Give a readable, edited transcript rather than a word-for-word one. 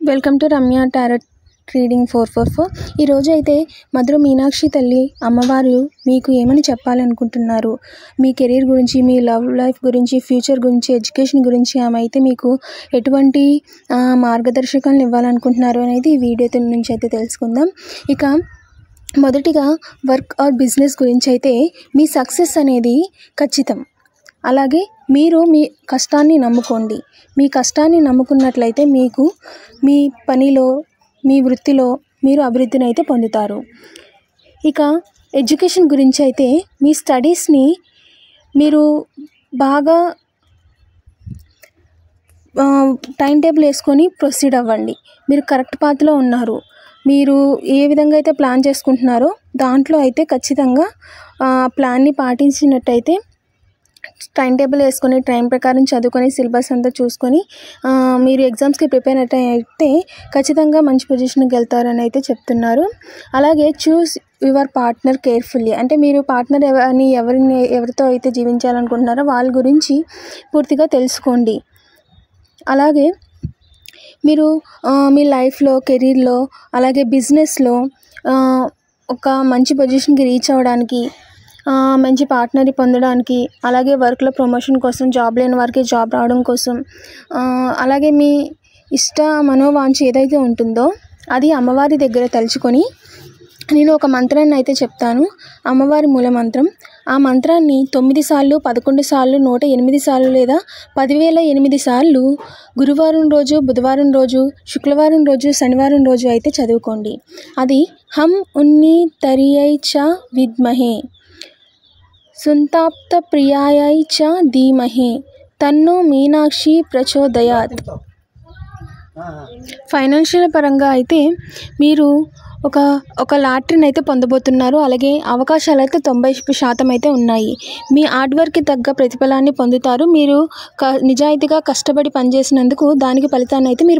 Welcome to Ramya tarot reading 444. ఈరోజు అయితే మధుర మీనాక్షి తల్లి అమ్మవారు మీకు ఏమని చెప్పాలనుకుంటున్నారు, మీ కెరీర్ గురించి, మీ లవ్ లైఫ్ గురించి, ఫ్యూచర్ గురించి, ఎడ్యుకేషన్ గురించి ఆమె అయితే మీకు ఎటువంటి మార్గదర్శకాలను ఇవ్వాలనుకుంటున్నారు అనేది ఈ వీడియో నుంచి అయితే తెలుసుకుందాం. ఇక మొదటిగా వర్క్ ఆర్ బిజినెస్ గురించి అయితే మీ సక్సెస్ అనేది ఖచ్చితం. అలాగే మీరు మీ కష్టాన్ని నమ్ముకోండి. మీ కష్టాన్ని నమ్ముకున్నట్లయితే మీకు మీ పనిలో, మీ వృత్తిలో మీరు అభివృద్ధిని అయితే పొందుతారు. ఇక ఎడ్యుకేషన్ గురించి అయితే మీ స్టడీస్ని మీరు బాగా టైం టేబుల్ వేసుకొని ప్రొసీడ్ అవ్వండి. మీరు కరెక్ట్ పాత్లో ఉన్నారు. మీరు ఏ విధంగా అయితే ప్లాన్ చేసుకుంటున్నారో దాంట్లో అయితే ఖచ్చితంగా ప్లాన్ని పాటించినట్టయితే టైం టేబుల్ వేసుకొని టైం ప్రకారం చదువుకొని సిలబస్ అంతా చూసుకొని మీరు ఎగ్జామ్స్కి ప్రిపేర్ అయితే ఖచ్చితంగా మంచి పొజిషన్కి వెళ్తారని అయితే చెప్తున్నారు. అలాగే చూస్ యువర్ పార్ట్నర్ కేర్ఫుల్లీ, అంటే మీరు పార్ట్నర్ ఎవరితో అయితే జీవించాలనుకుంటున్నారో వాళ్ళ గురించి పూర్తిగా తెలుసుకోండి. అలాగే మీరు మీ లైఫ్లో, కెరీర్లో, అలాగే బిజినెస్లో ఒక మంచి పొజిషన్కి రీచ్ అవ్వడానికి, మంచి పార్ట్నర్ని పొందడానికి, అలాగే వర్క్లో ప్రమోషన్ కోసం, జాబ్ లేని వారికి జాబ్ రావడం కోసం, అలాగే మీ ఇష్ట మనోవాంఛ ఏదైతే ఉంటుందో అది అమ్మవారి దగ్గర తలుచుకొని నేను ఒక మంత్రాన్ని అయితే చెప్తాను, అమ్మవారి మూల మంత్రం. ఆ మంత్రాన్ని 9 సార్లు, 11 సార్లు, 108 సార్లు లేదా 10,008 సార్లు గురువారం రోజు, బుధవారం రోజు, శుక్రవారం రోజు, శనివారం రోజు అయితే చదువుకోండి. అది హం ఉన్ని తరియై చ విద్మహే సుంతాప్త ప్రియాయై చ ధీమహి తన్నో మీనాక్షి ప్రచోదయాత్. ఫైనాన్షియల్ పరంగా అయితే మీరు ఒక లాటరీని అయితే పొందబోతున్నారు. అలాగే అవకాశాలు అయితే 90% అయితే ఉన్నాయి. మీ హార్డ్ వర్క్కి తగ్గ ప్రతిఫలాన్ని పొందుతారు. మీరు నిజాయితీగా కష్టపడి పనిచేసినందుకు దానికి ఫలితాన్ని అయితే మీరు